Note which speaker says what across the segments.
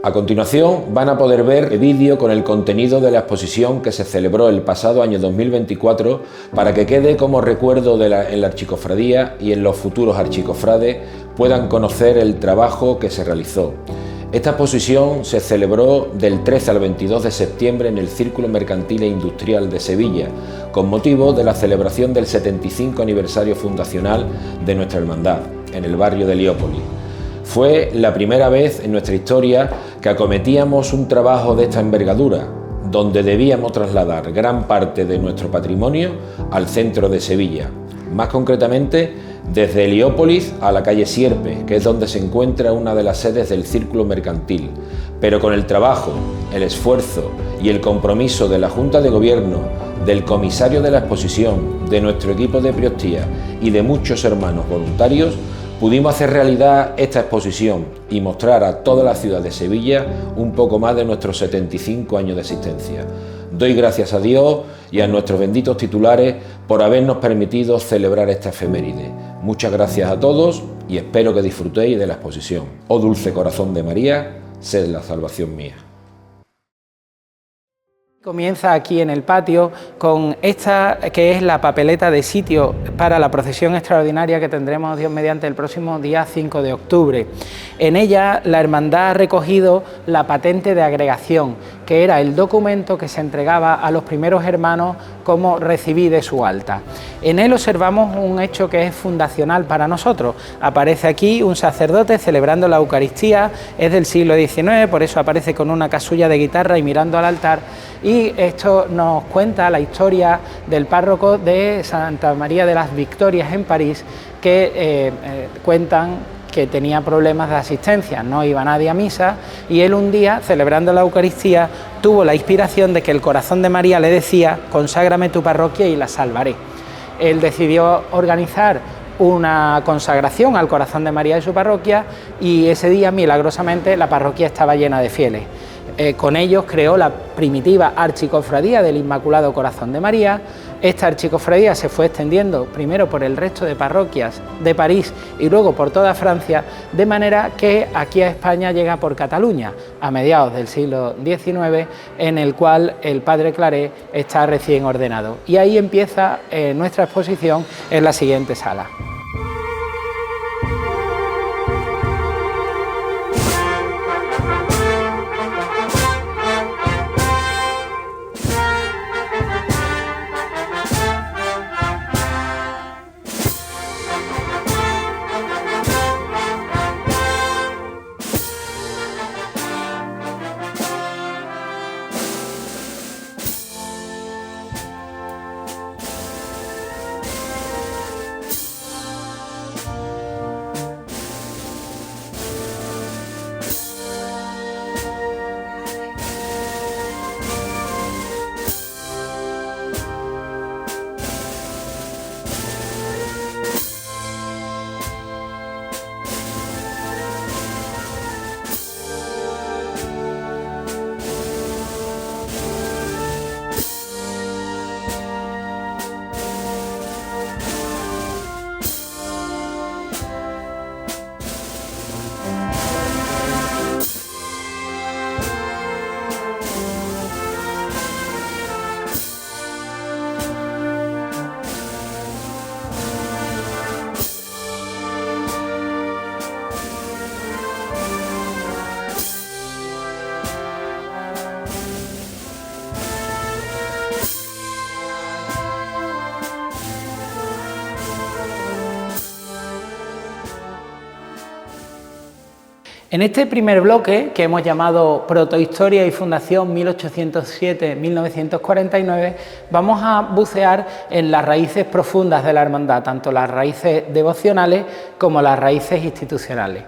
Speaker 1: A continuación van a poder ver el vídeo con el contenido de la exposición que se celebró el pasado año 2024 para que quede como recuerdo en la archicofradía y en los futuros archicofrades puedan conocer el trabajo que se realizó. Esta exposición se celebró del 13 al 22 de septiembre en el Círculo Mercantil e Industrial de Sevilla, con motivo de la celebración del 75 aniversario fundacional de nuestra hermandad, en el barrio de Heliópolis. Fue la primera vez en nuestra historia que acometíamos un trabajo de esta envergadura, donde debíamos trasladar gran parte de nuestro patrimonio al centro de Sevilla, más concretamente desde Heliópolis a la calle Sierpe, que es donde se encuentra una de las sedes del Círculo Mercantil, pero con el trabajo, el esfuerzo y el compromiso de la Junta de Gobierno, del comisario de la exposición, de nuestro equipo de Priostía y de muchos hermanos voluntarios, pudimos hacer realidad esta exposición y mostrar a toda la ciudad de Sevilla un poco más de nuestros 75 años de existencia. Doy gracias a Dios y a nuestros benditos titulares por habernos permitido celebrar esta efeméride. Muchas gracias a todos y espero que disfrutéis de la exposición. Oh dulce corazón de María, sed la salvación mía.
Speaker 2: Comienza aquí en el patio con esta que es la papeleta de sitio para la procesión extraordinaria que tendremos, Dios mediante, el próximo día 5 de octubre. En ella la hermandad ha recogido la patente de agregación, que era el documento que se entregaba a los primeros hermanos como recibí de su alta. En él observamos un hecho que es fundacional para nosotros. Aparece aquí un sacerdote celebrando la Eucaristía, es del siglo XIX, por eso aparece con una casulla de guitarra y mirando al altar. Y esto nos cuenta la historia del párroco de Santa María de las Victorias en París, que cuentan que tenía problemas de asistencia, no iba nadie a misa, y él un día, celebrando la Eucaristía, tuvo la inspiración de que el corazón de María le decía: conságrame tu parroquia y la salvaré. Él decidió organizar una consagración al corazón de María de su parroquia y ese día, milagrosamente, la parroquia estaba llena de fieles. Con ellos creó la primitiva archicofradía del Inmaculado Corazón de María. Esta archicofradía se fue extendiendo primero por el resto de parroquias de París y luego por toda Francia, de manera que aquí a España llega por Cataluña a mediados del siglo XIX, en el cual el padre Claret está recién ordenado. Y ahí empieza nuestra exposición en la siguiente sala. En este primer bloque, que hemos llamado Protohistoria y Fundación 1807-1949, vamos a bucear en las raíces profundas de la hermandad, tanto las raíces devocionales como las raíces institucionales.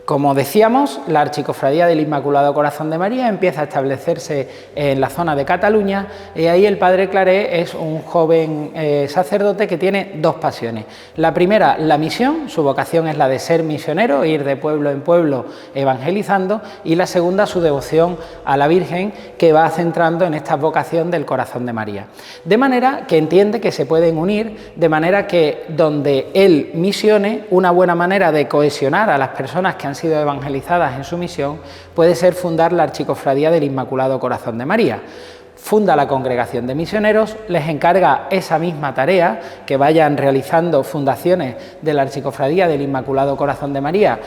Speaker 2: Como decíamos, la Archicofradía del Inmaculado Corazón de María empieza a establecerse en la zona de Cataluña y ahí el padre Claret es un joven sacerdote que tiene dos pasiones. La primera, la misión, su vocación es la de ser misionero, ir de pueblo en pueblo evangelizando, y la segunda, su devoción a la Virgen, que va centrando en esta vocación del Corazón de María. De manera que entiende que se pueden unir, de manera que donde él misione, una buena manera de cohesionar a las personas que han sido evangelizadas en su misión, puede ser fundar la Archicofradía del Inmaculado Corazón de María. Funda la Congregación de Misioneros, les encarga esa misma tarea, que vayan realizando fundaciones de la Archicofradía del Inmaculado Corazón de María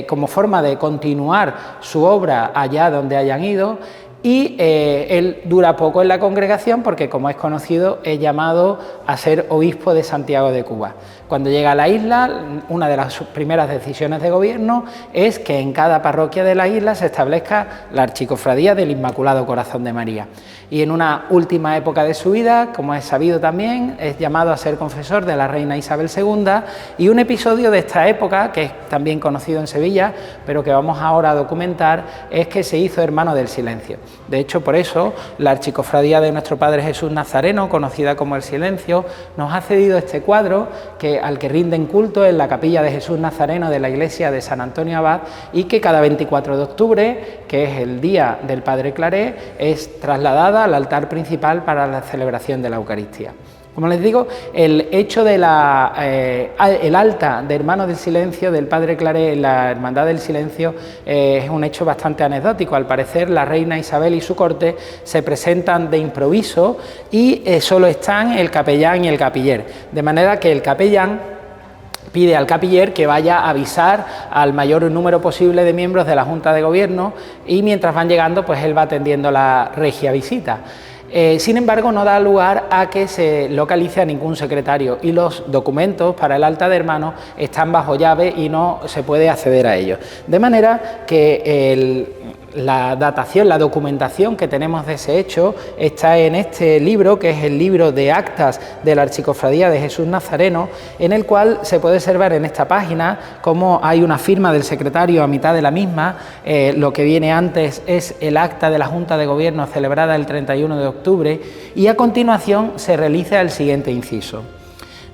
Speaker 2: como forma de continuar su obra allá donde hayan ido. Y él dura poco en la congregación porque, como es conocido, es llamado a ser obispo de Santiago de Cuba. Cuando llega a la isla, una de las primeras decisiones de gobierno es que en cada parroquia de la isla se establezca la Archicofradía del Inmaculado Corazón de María. Y en una última época de su vida, como es sabido también, es llamado a ser confesor de la reina Isabel II, y un episodio de esta época, que es también conocido en Sevilla, pero que vamos ahora a documentar, es que se hizo hermano del silencio. De hecho, por eso, la Archicofradía de nuestro Padre Jesús Nazareno, conocida como el Silencio, nos ha cedido este cuadro al que rinden culto en la capilla de Jesús Nazareno de la iglesia de San Antonio Abad, y que cada 24 de octubre, que es el día del Padre Claret, es trasladada al altar principal para la celebración de la Eucaristía. Como les digo, el hecho de el alta de Hermanos del Silencio del Padre Claret en la Hermandad del Silencio es un hecho bastante anecdótico. Al parecer, la reina Isabel y su corte se presentan de improviso y solo están el capellán y el capiller, de manera que el capellán pide al capiller que vaya a avisar al mayor número posible de miembros de la Junta de Gobierno, y mientras van llegando, pues él va atendiendo la regia visita. Sin embargo, no da lugar a que se localice a ningún secretario, y los documentos para el alta de hermanos están bajo llave y no se puede acceder a ellos. De manera que la datación, la documentación que tenemos de ese hecho está en este libro, que es el libro de actas de la Archicofradía de Jesús Nazareno, en el cual se puede observar en esta página cómo hay una firma del secretario a mitad de la misma. Lo que viene antes es el acta de la Junta de Gobierno celebrada el 31 de octubre, y a continuación se realiza el siguiente inciso: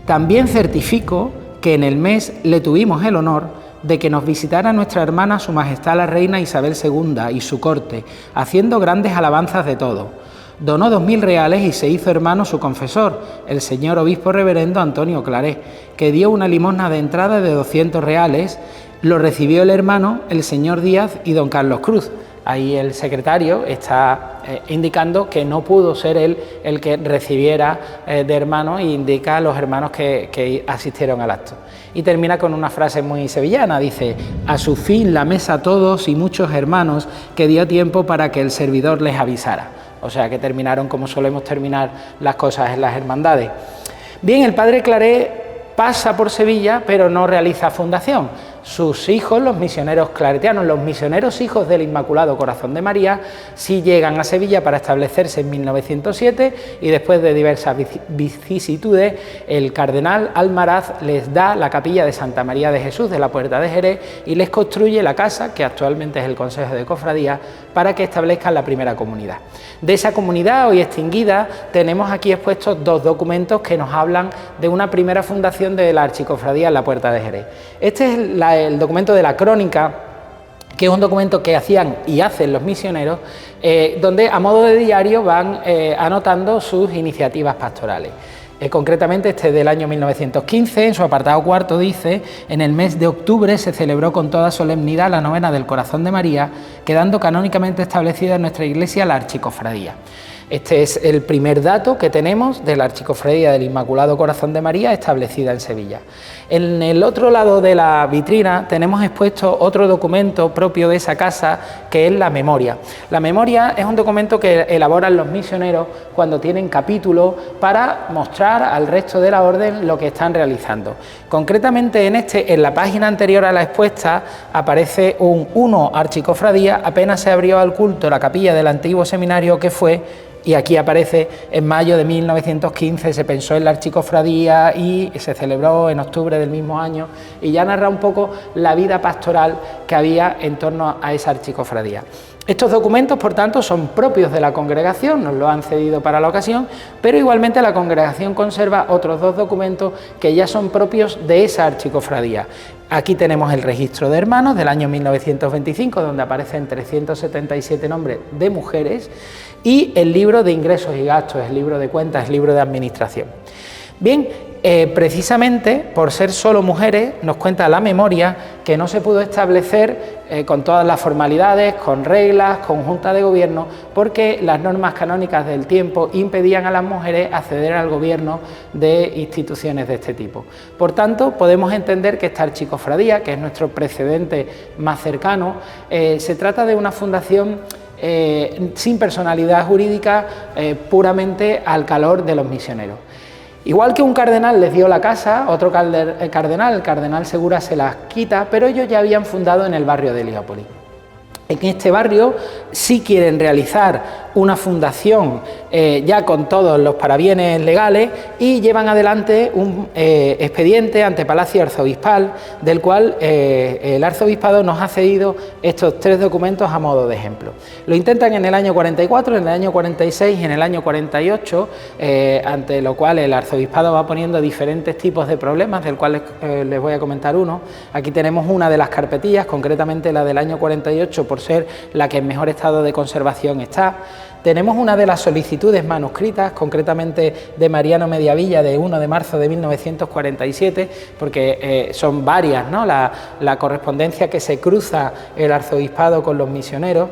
Speaker 2: también certifico que en el mes le tuvimos el honor de que nos visitara nuestra hermana Su Majestad la Reina Isabel II y su corte, haciendo grandes alabanzas de todo. Donó 2000 reales y se hizo hermano su confesor, el señor obispo reverendo Antonio Claret, que dio una limosna de entrada de 200 reales. Lo recibió el hermano, el señor Díaz y don Carlos Cruz. Ahí el secretario está indicando que no pudo ser él el que recibiera de hermano, e indica a los hermanos que asistieron al acto. Y termina con una frase muy sevillana, dice: a su fin la mesa todos y muchos hermanos, que dio tiempo para que el servidor les avisara. O sea que terminaron como solemos terminar las cosas en las hermandades. Bien, el padre Claret pasa por Sevilla, pero no realiza fundación. Sus hijos, los misioneros claretianos, los misioneros hijos del Inmaculado Corazón de María, sí llegan a Sevilla para establecerse en 1907, y después de diversas vicisitudes, el cardenal Almaraz les da la capilla de Santa María de Jesús de la Puerta de Jerez y les construye la casa, que actualmente es el Consejo de Cofradía, para que establezcan la primera comunidad. De esa comunidad, hoy extinguida, tenemos aquí expuestos dos documentos que nos hablan de una primera fundación de la Archicofradía en la Puerta de Jerez. Este es el documento de la crónica, que es un documento que hacían y hacen los misioneros, donde a modo de diario van anotando sus iniciativas pastorales. Concretamente este del año 1915, en su apartado cuarto dice: en el mes de octubre se celebró con toda solemnidad la novena del Corazón de María, quedando canónicamente establecida en nuestra iglesia la Archicofradía. Este es el primer dato que tenemos de la Archicofradía del Inmaculado Corazón de María establecida en Sevilla. En el otro lado de la vitrina tenemos expuesto otro documento propio de esa casa, que es la memoria. La memoria es un documento que elaboran los misioneros cuando tienen capítulo para mostrar al resto de la orden lo que están realizando. Concretamente en la página anterior a la expuesta aparece un 1 Archicofradía, apenas se abrió al culto la capilla del antiguo seminario que fue. Y aquí aparece: en mayo de 1915 se pensó en la Archicofradía y se celebró en octubre del mismo año, y ya narra un poco la vida pastoral que había en torno a esa Archicofradía. Estos documentos, por tanto, son propios de la congregación, nos lo han cedido para la ocasión, pero igualmente la congregación conserva otros dos documentos que ya son propios de esa Archicofradía. Aquí tenemos el registro de hermanos del año 1925, donde aparecen 377 nombres de mujeres, y el libro de ingresos y gastos, el libro de cuentas, el libro de administración. Bien, Precisamente por ser solo mujeres, nos cuenta la memoria que no se pudo establecer con todas las formalidades, con reglas, con junta de gobierno, porque las normas canónicas del tiempo impedían a las mujeres acceder al gobierno de instituciones de este tipo. Por tanto, podemos entender que esta archicofradía, que es nuestro precedente más cercano, se trata de una fundación sin personalidad jurídica, puramente al calor de los misioneros. Igual que un cardenal les dio la casa, otro cardenal, el cardenal Segura, se las quita, pero ellos ya habían fundado en el barrio de Heliópolis. En este barrio sí quieren realizar una fundación ya con todos los parabienes legales y llevan adelante un expediente ante Palacio Arzobispal, del cual el arzobispado nos ha cedido estos 3 documentos a modo de ejemplo. Lo intentan en el año 44, en el año 46 y en el año 48, ante lo cual el arzobispado va poniendo diferentes tipos de problemas, del cual les voy a comentar uno. Aquí tenemos una de las carpetillas, concretamente la del año 48, por ser la que en mejor estado de conservación está. Tenemos una de las solicitudes manuscritas, concretamente de Mariano Mediavilla, de 1 de marzo de 1947, porque son varias, ¿no?, la correspondencia que se cruza el arzobispado con los misioneros.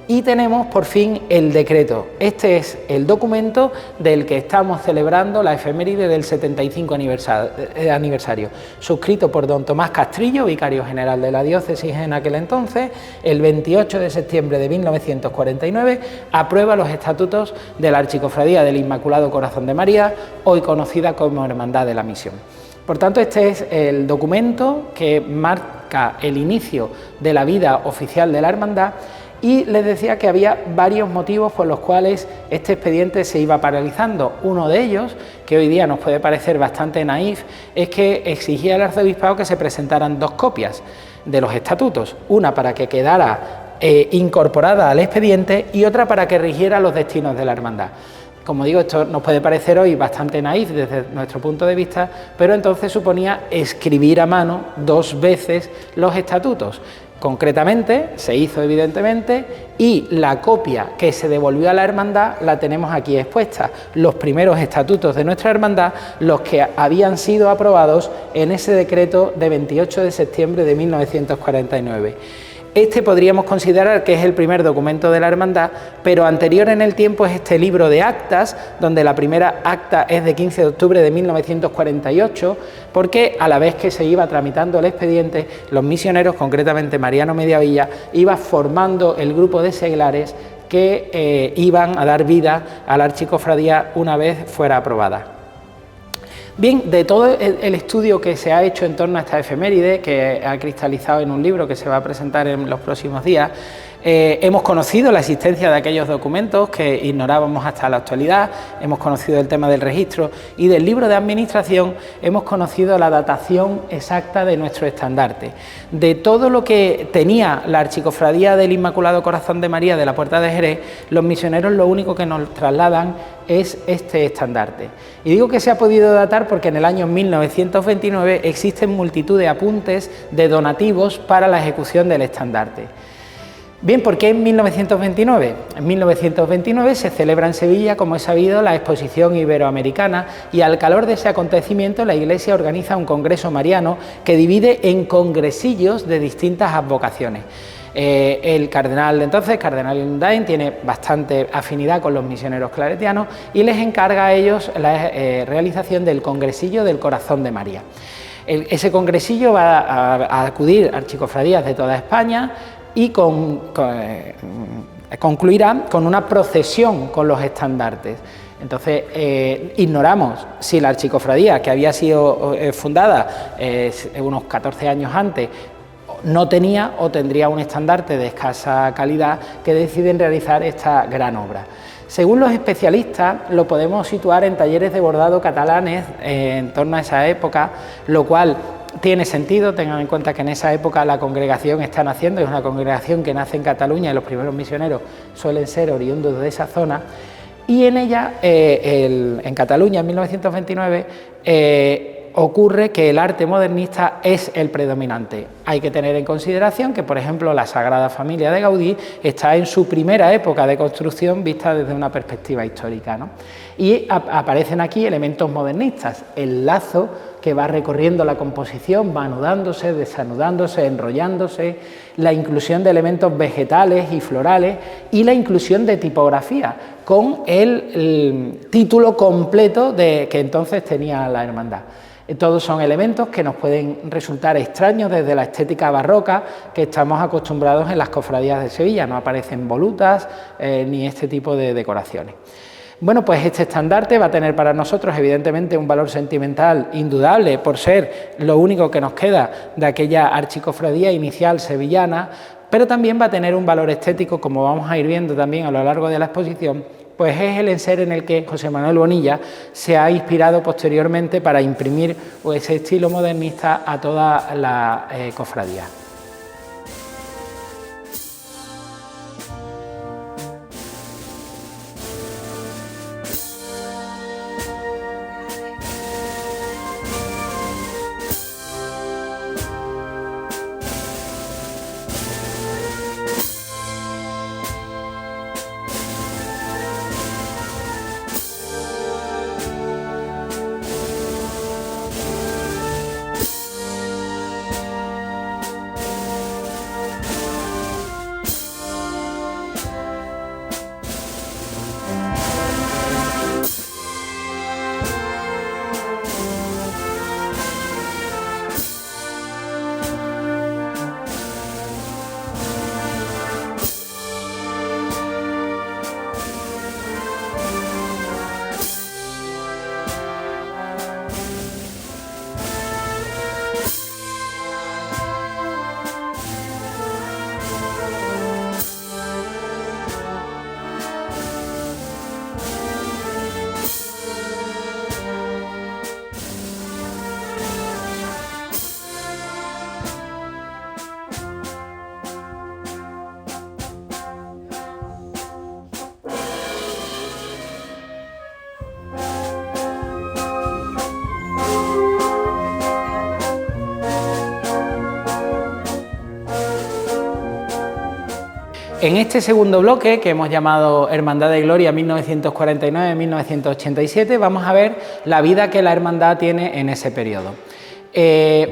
Speaker 2: Y tenemos por fin el decreto. Este es el documento del que estamos celebrando la efeméride del 75 aniversario, suscrito por don Tomás Castrillo, vicario general de la diócesis en aquel entonces. El 28 de septiembre de 1949 aprueba los estatutos de la Archicofradía del Inmaculado Corazón de María, hoy conocida como Hermandad de la Misión. Por tanto, este es el documento que marca el inicio de la vida oficial de la hermandad. Y les decía que había varios motivos por los cuales este expediente se iba paralizando. Uno de ellos, que hoy día nos puede parecer bastante naif, es que exigía al arzobispado que se presentaran 2 copias de los estatutos, una para que quedara incorporada al expediente y otra para que rigiera los destinos de la hermandad. Como digo, esto nos puede parecer hoy bastante naif desde nuestro punto de vista, pero entonces suponía escribir a mano 2 veces los estatutos. Concretamente, se hizo evidentemente, y la copia que se devolvió a la hermandad la tenemos aquí expuesta. Los primeros estatutos de nuestra hermandad, los que habían sido aprobados en ese decreto de 28 de septiembre de 1949. Este podríamos considerar que es el primer documento de la hermandad, pero anterior en el tiempo es este libro de actas, donde la primera acta es de 15 de octubre de 1948, porque a la vez que se iba tramitando el expediente, los misioneros, concretamente Mariano Mediavilla, iba formando el grupo de seglares que iban a dar vida a la archicofradía una vez fuera aprobada. Bien, de todo el estudio que se ha hecho en torno a esta efeméride, que ha cristalizado en un libro que se va a presentar en los próximos días, hemos conocido la existencia de aquellos documentos que ignorábamos hasta la actualidad, hemos conocido el tema del registro y del libro de administración, hemos conocido la datación exacta de nuestro estandarte. De todo lo que tenía la Archicofradía del Inmaculado Corazón de María de la Puerta de Jerez, los misioneros lo único que nos trasladan es este estandarte. Y digo que se ha podido datar porque en el año 1929 existen multitud de apuntes de donativos para la ejecución del estandarte. Bien, ¿por qué en 1929? En 1929 se celebra en Sevilla, como es sabido, la Exposición Iberoamericana y al calor de ese acontecimiento la Iglesia organiza un congreso mariano que divide en congresillos de distintas advocaciones. El cardenal de entonces, cardenal Lundain, tiene bastante afinidad con los misioneros claretianos y les encarga a ellos la realización del Congresillo del Corazón de María. Ese congresillo va a acudir archicofradías de toda España y concluirá con una procesión con los estandartes. Entonces, ignoramos si la archicofradía, que había sido fundada unos 14 años antes, no tenía o tendría un estandarte de escasa calidad, que deciden realizar esta gran obra. Según los especialistas, lo podemos situar en talleres de bordado catalanes en torno a esa época, lo cual tiene sentido. Tengan en cuenta que en esa época la congregación está naciendo, es una congregación que nace en Cataluña y los primeros misioneros suelen ser oriundos de esa zona. Y en ella, en Cataluña, en 1929, ocurre que el arte modernista es el predominante. Hay que tener en consideración que, por ejemplo, la Sagrada Familia de Gaudí está en su primera época de construcción vista desde una perspectiva histórica, ¿no? Y aparecen aquí elementos modernistas, el lazo que va recorriendo la composición, va anudándose, desanudándose, enrollándose, la inclusión de elementos vegetales y florales y la inclusión de tipografía con el título completo que entonces tenía la hermandad. Todos son elementos que nos pueden resultar extraños desde la estética barroca que estamos acostumbrados en las cofradías de Sevilla, no aparecen volutas ni este tipo de decoraciones. Bueno, pues este estandarte va a tener para nosotros evidentemente un valor sentimental indudable por ser lo único que nos queda de aquella archicofradía inicial sevillana, pero también va a tener un valor estético, como vamos a ir viendo también a lo largo de la exposición, pues es el enser en el que José Manuel Bonilla se ha inspirado posteriormente para imprimir ese estilo modernista a toda la cofradía. En este segundo bloque, que hemos llamado Hermandad de Gloria 1949-1987, vamos a ver la vida que la hermandad tiene en ese periodo.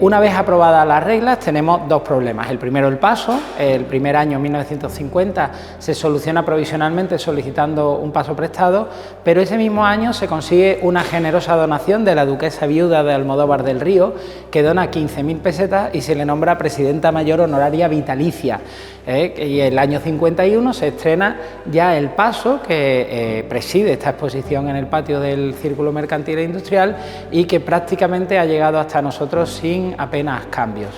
Speaker 2: Una vez aprobadas las reglas tenemos dos problemas. El primero, el paso. El primer año, 1950, se soluciona provisionalmente solicitando un paso prestado, pero ese mismo año se consigue una generosa donación de la duquesa viuda de Almodóvar del Río, que dona 15.000 pesetas y se le nombra presidenta mayor honoraria vitalicia. Y el año 51 se estrena ya el paso que preside esta exposición en el patio del Círculo Mercantil e Industrial y que prácticamente ha llegado hasta nosotros sin apenas cambios.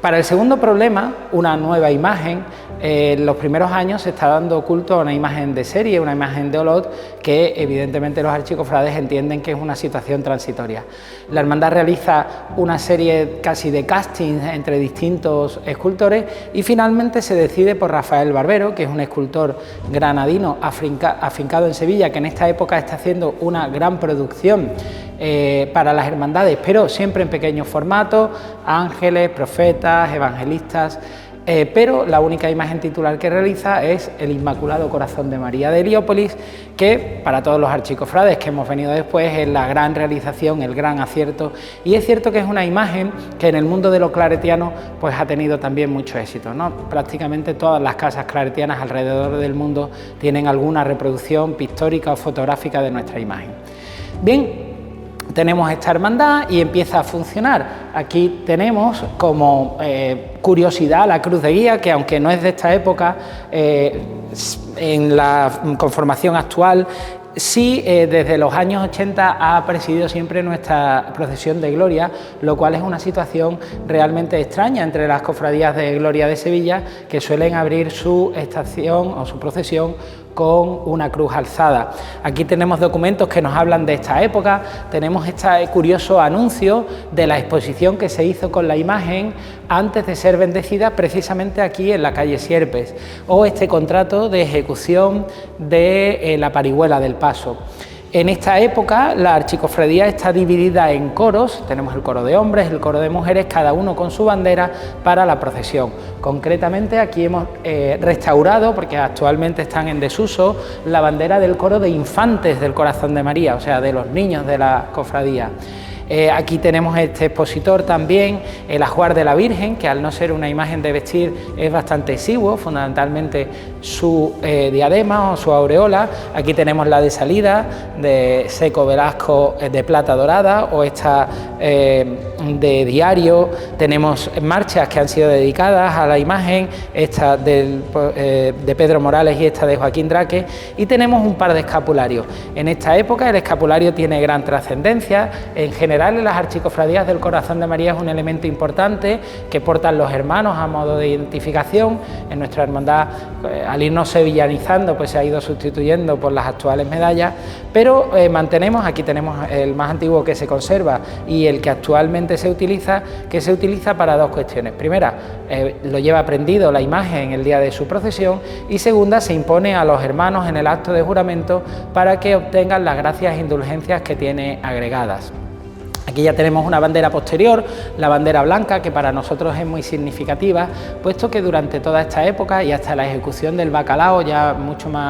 Speaker 2: Para el segundo problema, una nueva imagen, en los primeros años se está dando culto a una imagen de serie, una imagen de Olot, que evidentemente los archicofrades entienden que es una situación transitoria. La hermandad realiza una serie casi de castings entre distintos escultores y finalmente se decide por Rafael Barbero, que es un escultor granadino afincado en Sevilla, que en esta época está haciendo una gran producción para las hermandades, pero siempre en pequeño formato, ángeles, profetas, evangelistas, pero la única imagen titular que realiza es el Inmaculado Corazón de María de Heliópolis, que para todos los archicofrades que hemos venido después es la gran realización, el gran acierto, y es cierto que es una imagen que en el mundo de lo claretiano pues ha tenido también mucho éxito, ¿no? Prácticamente todas las casas claretianas alrededor del mundo tienen alguna reproducción pictórica o fotográfica de nuestra imagen. Bien, tenemos esta hermandad y empieza a funcionar. Aquí tenemos como curiosidad la cruz de guía, que aunque no es de esta época, en la conformación actual, sí, desde los años 80 ha presidido siempre nuestra procesión de gloria, lo cual es una situación realmente extraña entre las cofradías de gloria de Sevilla, que suelen abrir su estación o su procesión con una cruz alzada. Aquí tenemos documentos que nos hablan de esta época, tenemos este curioso anuncio de la exposición que se hizo con la imagen antes de ser bendecida precisamente aquí en la calle Sierpes, o este contrato de ejecución de la parihuela del paso. En esta época la archicofradía está dividida en coros, tenemos el coro de hombres, el coro de mujeres, cada uno con su bandera para la procesión. Concretamente aquí hemos restaurado, porque actualmente están en desuso, la bandera del coro de infantes del Corazón de María, o sea, de los niños de la cofradía. Aquí tenemos este expositor también, el ajuar de la Virgen, que al no ser una imagen de vestir es bastante exiguo, fundamentalmente su diadema o su aureola. Aquí tenemos la de salida de Seco Velasco de plata dorada, o esta de diario. Tenemos marchas que han sido dedicadas a la imagen, esta de Pedro Morales y esta de Joaquín Draque, y tenemos un par de escapularios. En esta época el escapulario tiene gran trascendencia. En general, en las archicofradías del Corazón de María es un elemento importante que portan los hermanos a modo de identificación. En nuestra hermandad, al irnos sevillanizando, pues se ha ido sustituyendo por las actuales medallas, pero mantenemos, aquí tenemos el más antiguo que se conserva y el que actualmente se utiliza, para dos cuestiones. Primera, lo lleva prendido la imagen el día de su procesión, y segunda, se impone a los hermanos en el acto de juramento para que obtengan las gracias e indulgencias que tiene agregadas. Aquí ya tenemos una bandera posterior, la bandera blanca, que para nosotros es muy significativa, puesto que durante toda esta época y hasta la ejecución del bacalao, ya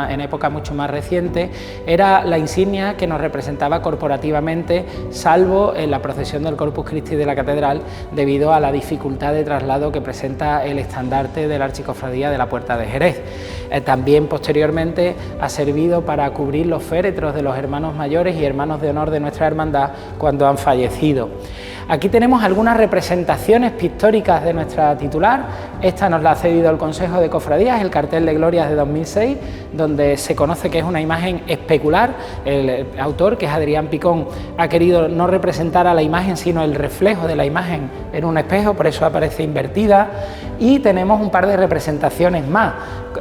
Speaker 2: en época mucho más reciente, era la insignia que nos representaba corporativamente, salvo en la procesión del Corpus Christi de la Catedral, debido a la dificultad de traslado que presenta el estandarte de la Archicofradía de la Puerta de Jerez. También posteriormente ha servido para cubrir los féretros de los hermanos mayores y hermanos de honor de nuestra hermandad cuando han fallecido. Aquí tenemos algunas representaciones pictóricas de nuestra titular. Esta nos la ha cedido el Consejo de Cofradías, el cartel de Glorias de 2006, donde se conoce que es una imagen especular. El autor, que es Adrián Picón, ha querido no representar a la imagen, sino el reflejo de la imagen en un espejo, por eso aparece invertida. Y tenemos un par de representaciones más.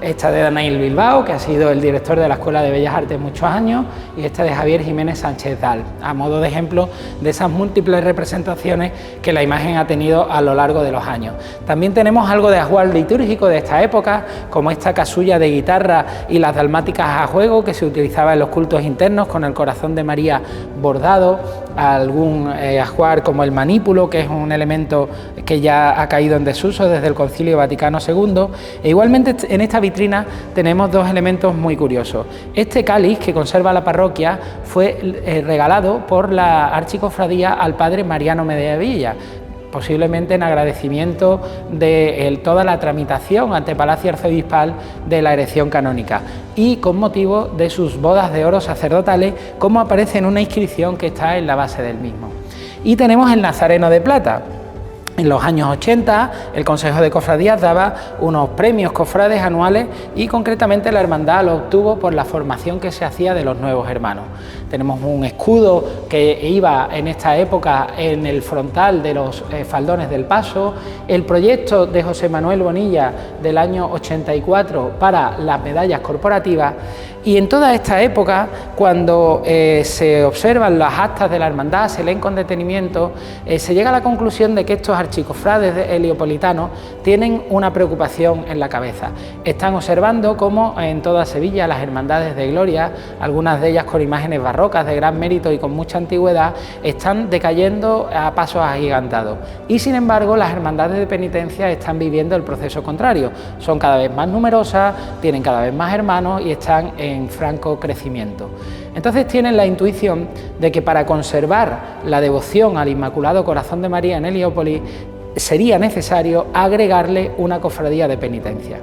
Speaker 2: Esta de Daniel Bilbao, que ha sido el director de la Escuela de Bellas Artes muchos años, y esta de Javier Jiménez Sánchez Dal, a modo de ejemplo de esas múltiples representaciones que la imagen ha tenido a lo largo de los años. También tenemos algo de ajuar litúrgico de esta época, como esta casulla de guitarra y las dalmáticas a juego que se utilizaba en los cultos internos, con el Corazón de María bordado, algún ajuar como el manípulo, que es un elemento que ya ha caído en desuso desde el Concilio Vaticano II. E igualmente en esta vitrina tenemos dos elementos muy curiosos. Este cáliz que conserva la parroquia fue regalado por la Archicofradía al padre Mariano Mediavilla, posiblemente en agradecimiento de toda la tramitación ante Palacio Arzobispal de la erección canónica y con motivo de sus bodas de oro sacerdotales, como aparece en una inscripción que está en la base del mismo. Y tenemos el Nazareno de plata. En los años 80 el Consejo de Cofradías daba unos premios cofrades anuales, y concretamente la hermandad lo obtuvo por la formación que se hacía de los nuevos hermanos. Tenemos un escudo que iba en esta época en el frontal de los faldones del paso, el proyecto de José Manuel Bonilla del año 84 para las medallas corporativas. Y en toda esta época, cuando se observan las actas de la hermandad, se leen con detenimiento, se llega a la conclusión de que estos archicofrades heliopolitanos tienen una preocupación en la cabeza. Están observando cómo en toda Sevilla las hermandades de gloria, algunas de ellas con imágenes barrocas de gran mérito y con mucha antigüedad, están decayendo a pasos agigantados. Y sin embargo, las hermandades de penitencia están viviendo el proceso contrario. Son cada vez más numerosas, tienen cada vez más hermanos y están en franco crecimiento. Entonces tienen la intuición de que para conservar la devoción al Inmaculado Corazón de María en Heliópolis sería necesario agregarle una cofradía de penitencia.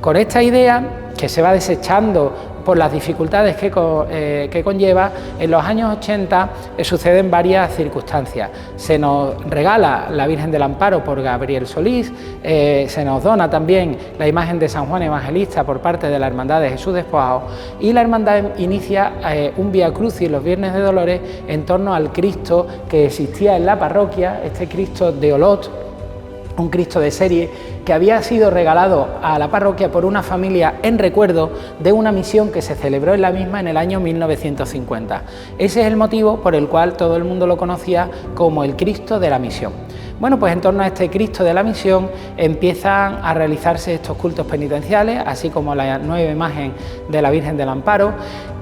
Speaker 2: Con esta idea, que se va desechando por las dificultades que conlleva, en los años 80 suceden varias circunstancias. Se nos regala la Virgen del Amparo por Gabriel Solís, se nos dona también la imagen de San Juan Evangelista por parte de la Hermandad de Jesús Despojado, y la hermandad inicia un Vía Crucis los Viernes de Dolores en torno al Cristo que existía en la parroquia, este Cristo de Olot, un Cristo de serie que había sido regalado a la parroquia por una familia en recuerdo de una misión que se celebró en la misma en el año 1950. Ese es el motivo por el cual todo el mundo lo conocía como el Cristo de la Misión. Bueno, pues en torno a este Cristo de la Misión empiezan a realizarse estos cultos penitenciales, así como la nueva imagen de la Virgen del Amparo,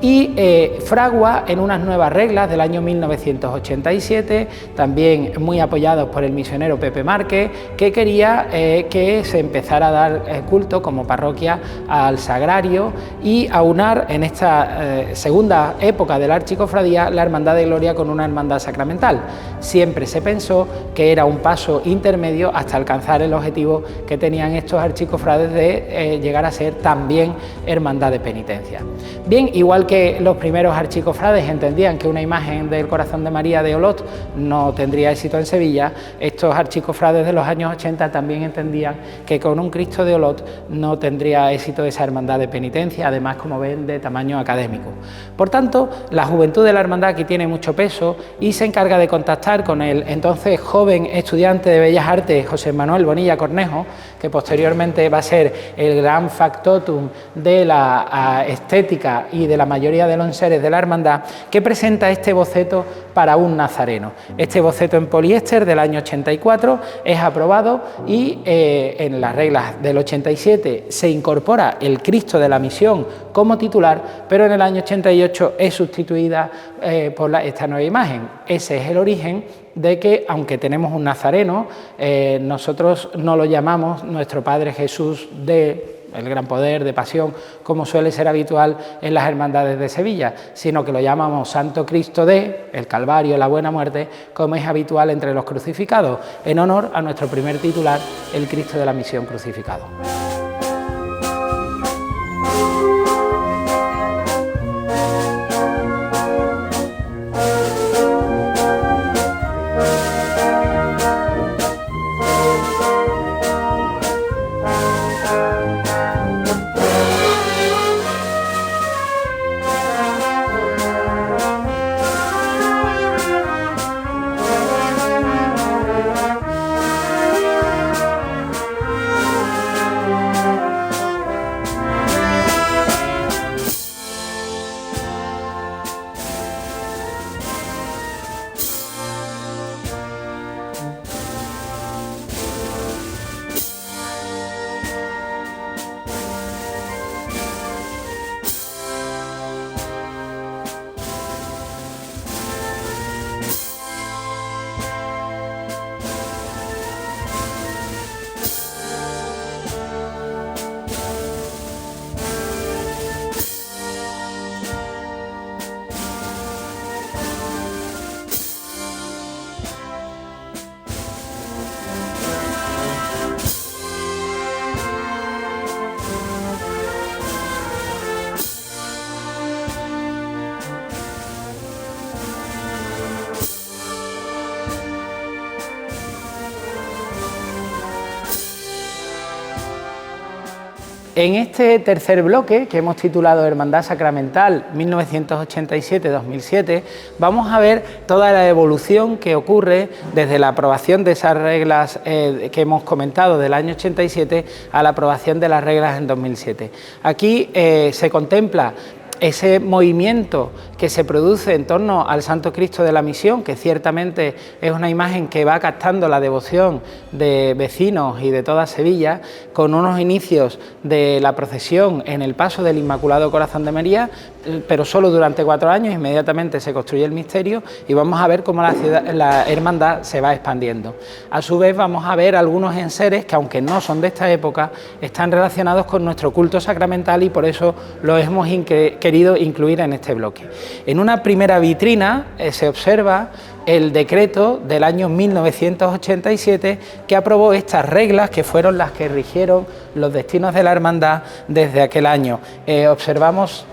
Speaker 2: y fragua en unas nuevas reglas del año 1987, también muy apoyados por el misionero Pepe Márquez, que quería que se empezara a dar culto como parroquia al sagrario y aunar en esta segunda época de la archicofradía la Hermandad de Gloria con una hermandad sacramental. Siempre se pensó que era un paso intermedio hasta alcanzar el objetivo que tenían estos archicofrades de llegar a ser también hermandad de penitencia. Bien, igual que los primeros archicofrades entendían que una imagen del Corazón de María de Olot no tendría éxito en Sevilla, estos archicofrades de los años 80 también entendían que con un Cristo de Olot no tendría éxito esa hermandad de penitencia, además, como ven, de tamaño académico. Por tanto, la juventud de la hermandad aquí tiene mucho peso y se encarga de contactar con el entonces joven estudiante de Bellas Artes, José Manuel Bonilla Cornejo, que posteriormente va a ser el gran factotum de la estética y de la mayoría de los enseres de la hermandad, que presenta este boceto para un nazareno. Este boceto en poliéster del año 84 es aprobado y en las reglas del 87 se incorpora el Cristo de la Misión como titular, pero en el año 88 es sustituida por esta nueva imagen. Ese es el origen de que, aunque tenemos un nazareno, nosotros no lo llamamos Nuestro Padre Jesús de el Gran Poder, de Pasión, como suele ser habitual en las hermandades de Sevilla, sino que lo llamamos Santo Cristo de el Calvario, la Buena Muerte, como es habitual entre los crucificados, en honor a nuestro primer titular, el Cristo de la Misión crucificado. En este tercer bloque, que hemos titulado Hermandad Sacramental 1987-2007, vamos a ver toda la evolución que ocurre desde la aprobación de esas reglas que hemos comentado del año 87 a la aprobación de las reglas en 2007. Aquí se contempla ese movimiento que se produce en torno al Santo Cristo de la Misión, que ciertamente es una imagen que va captando la devoción de vecinos y de toda Sevilla, con unos inicios de la procesión en el paso del Inmaculado Corazón de María, pero solo durante 4 años. Inmediatamente se construye el misterio y vamos a ver cómo la hermandad se va expandiendo. A su vez vamos a ver algunos enseres que, aunque no son de esta época, están relacionados con nuestro culto sacramental y por eso los hemos querido incluir en este bloque. En una primera vitrina se observa el decreto del año 1987 que aprobó estas reglas que fueron las que rigieron los destinos de la hermandad desde aquel año. Observamos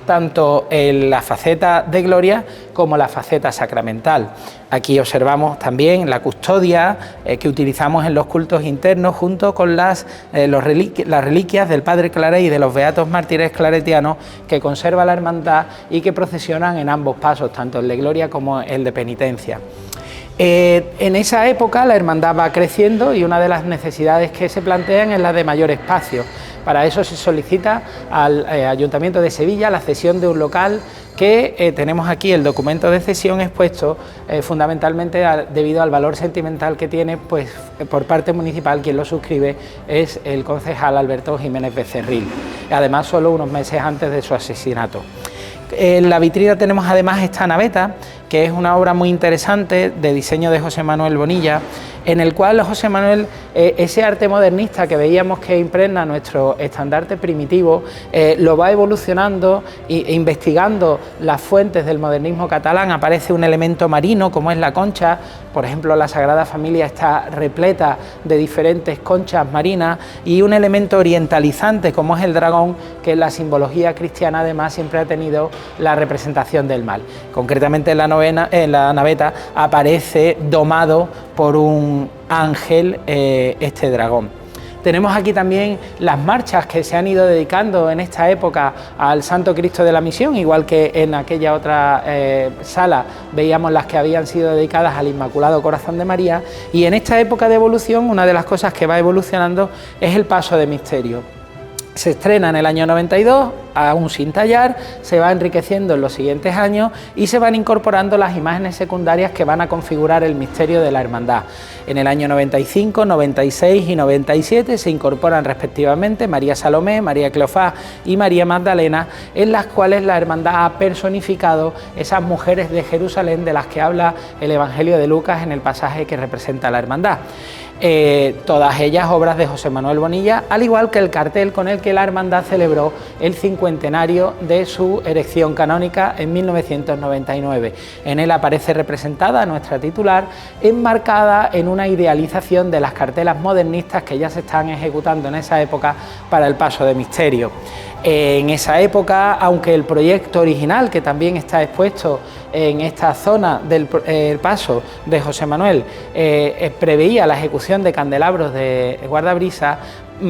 Speaker 2: tanto la faceta de gloria como la faceta sacramental. Aquí observamos también la custodia que utilizamos en los cultos internos junto con las reliquias del Padre Claret y de los Beatos Mártires claretianos que conserva la hermandad y que procesionan en ambos pasos, tanto el de gloria como el de penitencia. En esa época la hermandad va creciendo y una de las necesidades que se plantean es la de mayor espacio. Para eso se solicita al Ayuntamiento de Sevilla la cesión de un local que tenemos aquí el documento de cesión expuesto fundamentalmente debido al valor sentimental que tiene, pues por parte municipal quien lo suscribe es el concejal Alberto Jiménez Becerril, además solo unos meses antes de su asesinato. En la vitrina tenemos además esta naveta, que es una obra muy interesante de diseño de José Manuel Bonilla, en el cual José Manuel, ese arte modernista que veíamos que impregna nuestro estandarte primitivo, lo va evolucionando e investigando las fuentes del modernismo catalán. Aparece un elemento marino como es la concha, por ejemplo la Sagrada Familia está repleta de diferentes conchas marinas, y un elemento orientalizante como es el dragón, que en la simbología cristiana además siempre ha tenido la representación del mal. Concretamente en la naveta aparece domado por un ángel este dragón. Tenemos aquí también las marchas que se han ido dedicando en esta época al Santo Cristo de la Misión, igual que en aquella otra sala veíamos las que habían sido dedicadas al Inmaculado Corazón de María, y en esta época de evolución una de las cosas que va evolucionando es el paso de misterio. Se estrena en el año 92, aún sin tallar, se va enriqueciendo en los siguientes años y se van incorporando las imágenes secundarias que van a configurar el misterio de la hermandad. En el año 95, 96 y 97 se incorporan respectivamente María Salomé, María Cleofás y María Magdalena, en las cuales la hermandad ha personificado esas mujeres de Jerusalén de las que habla el Evangelio de Lucas en el pasaje que representa la hermandad. Todas ellas obras de José Manuel Bonilla, al igual que el cartel con el que la hermandad celebró el cincuentenario de su erección canónica en 1999. En él aparece representada nuestra titular, enmarcada en una idealización de las cartelas modernistas que ya se están ejecutando en esa época para el paso de misterio. En esa época, aunque el proyecto original, que también está expuesto en esta zona del paso de José Manuel, preveía la ejecución de candelabros de guardabrisa,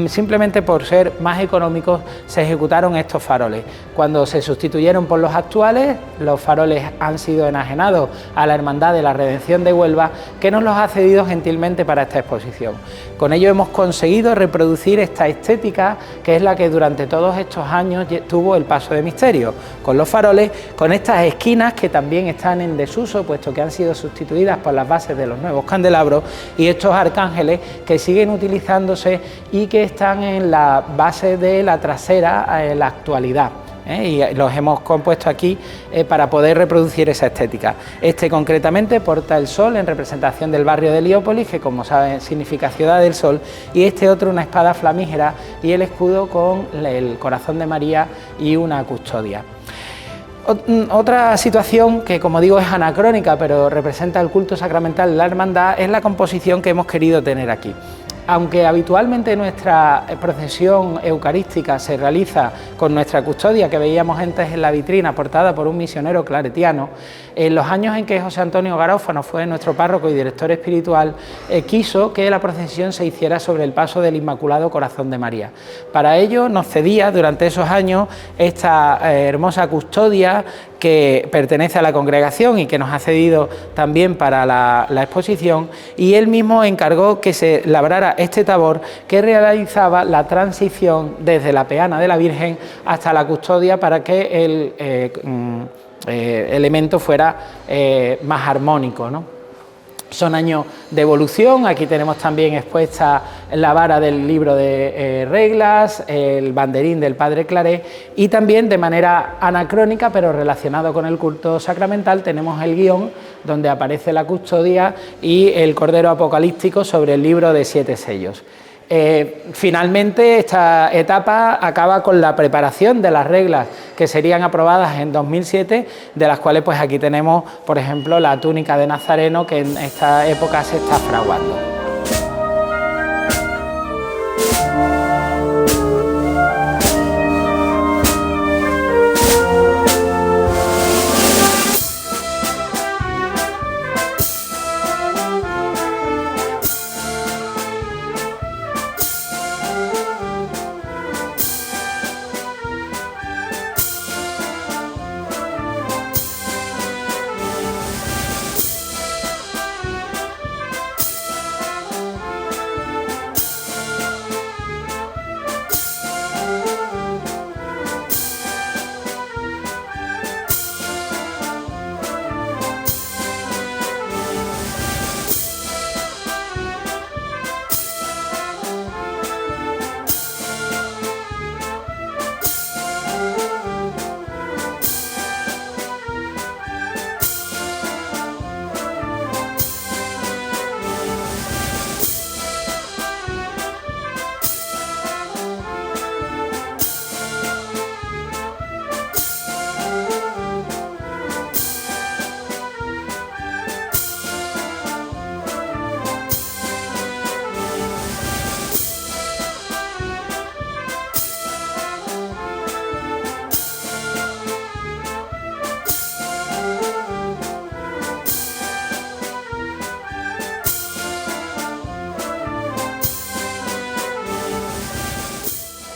Speaker 2: simplemente por ser más económicos se ejecutaron estos faroles. Cuando se sustituyeron por los actuales, los faroles han sido enajenados a la Hermandad de la Redención de Huelva, que nos los ha cedido gentilmente para esta exposición. Con ello hemos conseguido reproducir esta estética, que es la que durante todos estos años tuvo el paso de misterio, con los faroles, con estas esquinas que también están en desuso, puesto que han sido sustituidas por las bases de los nuevos candelabros, y estos arcángeles que siguen utilizándose y que están en la base de la trasera en la actualidad. Y los hemos compuesto aquí para poder reproducir esa estética. Este concretamente porta el sol en representación del barrio de Heliópolis, que como saben significa Ciudad del Sol, y este otro una espada flamígera y el escudo con el corazón de María y una custodia. Otra situación que, como digo, es anacrónica, pero representa el culto sacramental de la hermandad, es la composición que hemos querido tener aquí. Aunque habitualmente nuestra procesión eucarística se realiza con nuestra custodia, que veíamos antes en la vitrina, portada por un misionero claretiano, en los años en que José Antonio Garófano fue nuestro párroco y director espiritual, quiso que la procesión se hiciera sobre el paso del Inmaculado Corazón de María. Para ello nos cedía durante esos años esta hermosa custodia que pertenece a la congregación y que nos ha cedido también para la exposición, y él mismo encargó que se labrara este tabor que realizaba la transición desde la peana de la Virgen hasta la custodia para que el elemento fuera más armónico, ¿no? Son años de evolución. Aquí tenemos también expuesta la vara del libro de reglas, el banderín del Padre Claret, y también de manera anacrónica pero relacionado con el culto sacramental tenemos el guión donde aparece la custodia y el cordero apocalíptico sobre el libro de 7 sellos. Finalmente esta etapa acaba con la preparación de las reglas que serían aprobadas en 2007, de las cuales pues aquí tenemos, por ejemplo, la túnica de Nazareno, que en esta época se está fraguando.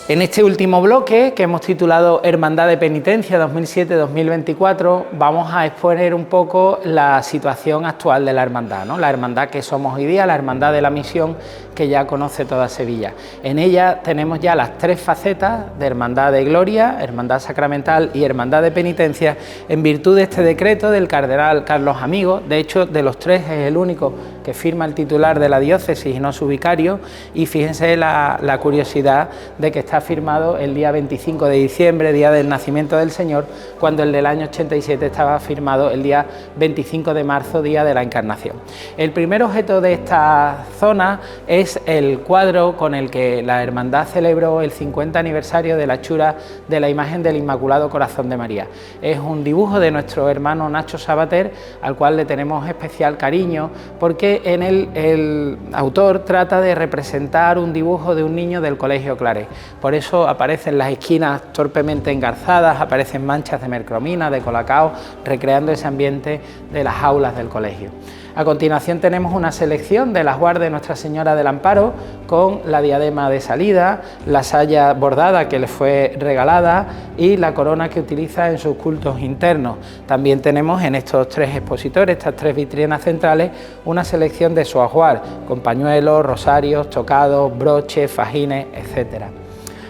Speaker 2: En este último bloque, que hemos titulado Hermandad de Penitencia 2007-2024, vamos a exponer un poco la situación actual de la hermandad, ¿no? La hermandad que somos hoy día, la Hermandad de la Misión, que ya conoce toda Sevilla. En ella tenemos ya las tres facetas de Hermandad de Gloria, Hermandad Sacramental y Hermandad de Penitencia, en virtud de este decreto del cardenal Carlos Amigo. De hecho, de los tres es el único que firma el titular de la diócesis y no su vicario, y fíjense la curiosidad de que está firmado el día 25 de diciembre, día del nacimiento del Señor, cuando el del año 87 estaba firmado el día 25 de marzo, día de la Encarnación. El primer objeto de esta zona es el cuadro con el que la hermandad celebró el 50 aniversario de la hechura de la imagen del Inmaculado Corazón de María. Es un dibujo de nuestro hermano Nacho Sabater, al cual le tenemos especial cariño, porque en él el autor trata de representar un dibujo de un niño del Colegio Claret. Por eso aparecen las esquinas torpemente engarzadas, aparecen manchas de mercromina, de colacao, recreando ese ambiente de las aulas del colegio. A continuación tenemos una selección del ajuar de Nuestra Señora del Amparo, con la diadema de salida, la saya bordada que le fue regalada y la corona que utiliza en sus cultos internos. También tenemos en estos tres expositores, estas tres vitrinas centrales, una selección de su ajuar, con pañuelos, rosarios, tocados, broches, fajines, etcétera.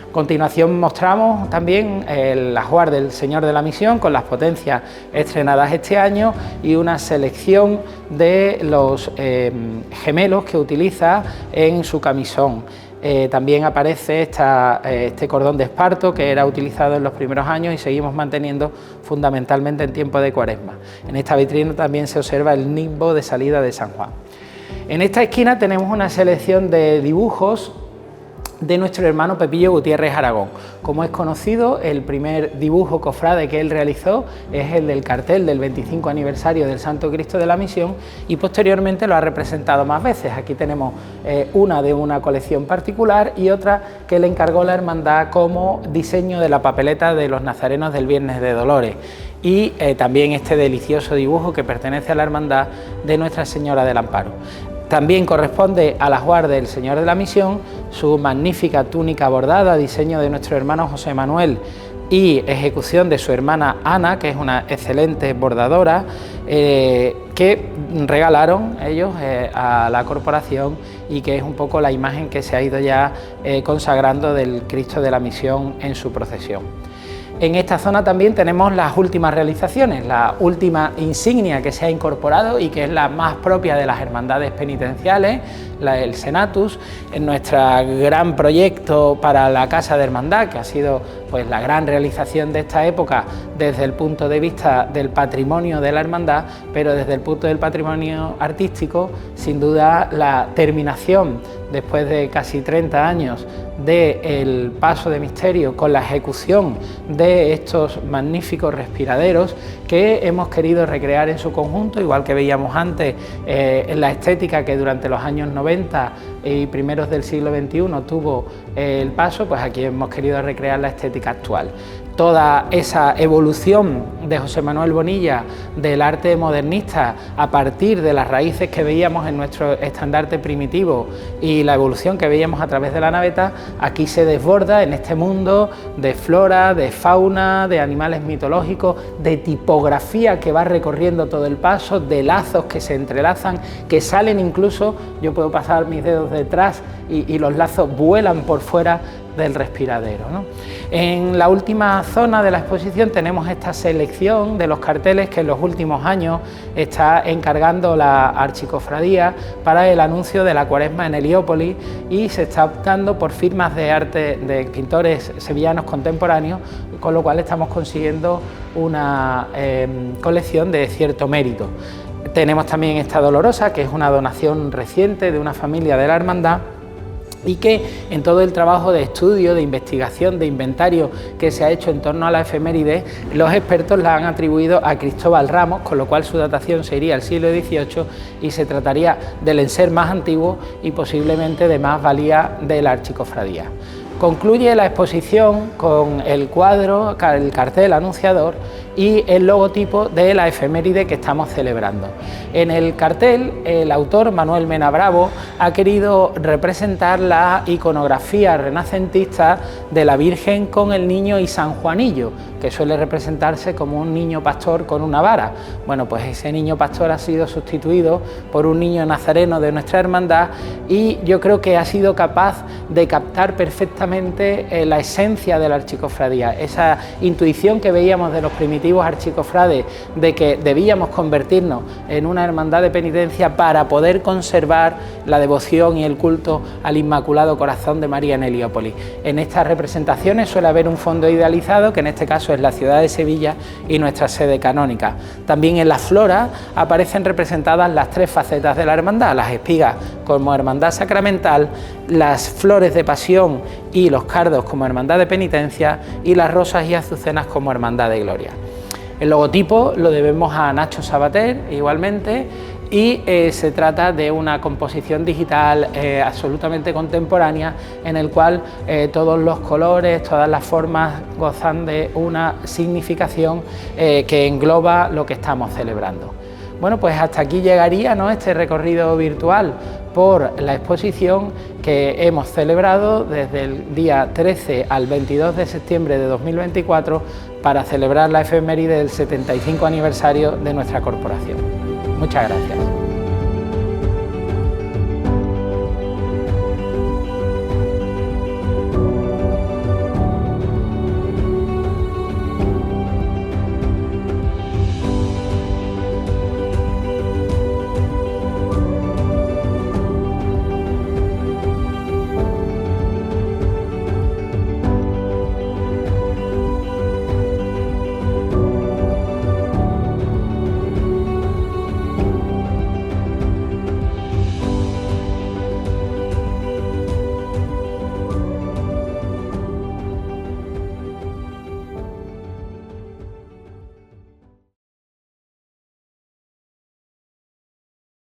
Speaker 2: A continuación mostramos también el ajuar del Señor de la Misión, con las potencias estrenadas este año, y una selección de los gemelos que utiliza en su camisón. También aparece este cordón de esparto, que era utilizado en los primeros años y seguimos manteniendo fundamentalmente en tiempo de Cuaresma. En esta vitrina también se observa el nimbo de salida de San Juan. En esta esquina tenemos una selección de dibujos de nuestro hermano Pepillo Gutiérrez Aragón. Como es conocido, el primer dibujo cofrade que él realizó es el del cartel del 25 aniversario del Santo Cristo de la Misión, y posteriormente lo ha representado más veces. Aquí tenemos una de una colección particular y otra que le encargó la hermandad como diseño de la papeleta de los nazarenos del Viernes de Dolores, y también este delicioso dibujo que pertenece a la hermandad de Nuestra Señora del Amparo. También corresponde al ajuar del Señor de la Misión su magnífica túnica bordada, diseño de nuestro hermano José Manuel y ejecución de su hermana Ana, que es una excelente bordadora, que regalaron ellos a la corporación, y que es un poco la imagen que se ha ido ya consagrando del Cristo de la Misión en su procesión. En esta zona también tenemos las últimas realizaciones, la última insignia que se ha incorporado y que es la más propia de las hermandades penitenciales, el Senatus, en nuestro gran proyecto para la Casa de Hermandad, que ha sido pues la gran realización de esta época desde el punto de vista del patrimonio de la hermandad, pero desde el punto del patrimonio artístico, sin duda la terminación después de casi 30 años del paso de misterio con la ejecución de estos magníficos respiraderos que hemos querido recrear en su conjunto, igual que veíamos antes en la estética que durante los años 90 y primeros del siglo XXI tuvo el paso, pues aquí hemos querido recrear la estética actual. Toda esa evolución de José Manuel Bonilla del arte modernista a partir de las raíces que veíamos en nuestro estandarte primitivo y la evolución que veíamos a través de la naveta, aquí se desborda en este mundo de flora, de fauna, de animales mitológicos, de tipografía que va recorriendo todo el paso, de lazos que se entrelazan, que salen incluso, yo puedo pasar mis dedos detrás y los lazos vuelan por fuera del respiradero, ¿no? En la última zona de la exposición tenemos esta selección de los carteles que en los últimos años está encargando la Archicofradía para el anuncio de la Cuaresma en Heliópolis, y se está optando por firmas de arte de pintores sevillanos contemporáneos, con lo cual estamos consiguiendo una colección de cierto mérito. Tenemos también esta Dolorosa, que es una donación reciente de una familia de la hermandad, y que en todo el trabajo de estudio, de investigación, de inventario que se ha hecho en torno a la efeméride, los expertos la han atribuido a Cristóbal Ramos, con lo cual su datación se iría al siglo XVIII y se trataría del enser más antiguo y posiblemente de más valía de la Archicofradía. Concluye la exposición con el cuadro, el cartel anunciador y el logotipo de la efeméride que estamos celebrando. En el cartel, el autor Manuel Mena Bravo ha querido representar la iconografía renacentista de la Virgen con el niño y San Juanillo, que suele representarse como un niño pastor con una vara. Bueno, pues ese niño pastor ha sido sustituido por un niño nazareno de nuestra hermandad y yo creo que ha sido capaz de captar perfectamente la esencia de la archicofradía, esa intuición que veíamos de los primitivos archicofrades de que debíamos convertirnos en una hermandad de penitencia para poder conservar la devoción y el culto al Inmaculado Corazón de María en Heliópolis. En estas representaciones suele haber un fondo idealizado, que en este caso es la ciudad de Sevilla y nuestra sede canónica. También en la flora aparecen representadas las tres facetas de la hermandad: las espigas como hermandad sacramental, las flores de pasión y los cardos como hermandad de penitencia y las rosas y azucenas como hermandad de gloria. El logotipo lo debemos a Nacho Sabater igualmente y se trata de una composición digital absolutamente contemporánea en el cual todos los colores, todas las formas gozan de una significación que engloba lo que estamos celebrando. Bueno, pues hasta aquí llegaría, ¿no?, este recorrido virtual por la exposición que hemos celebrado desde el día 13 al 22 de septiembre de 2024 para celebrar la efeméride del 75 aniversario de nuestra corporación. Muchas gracias.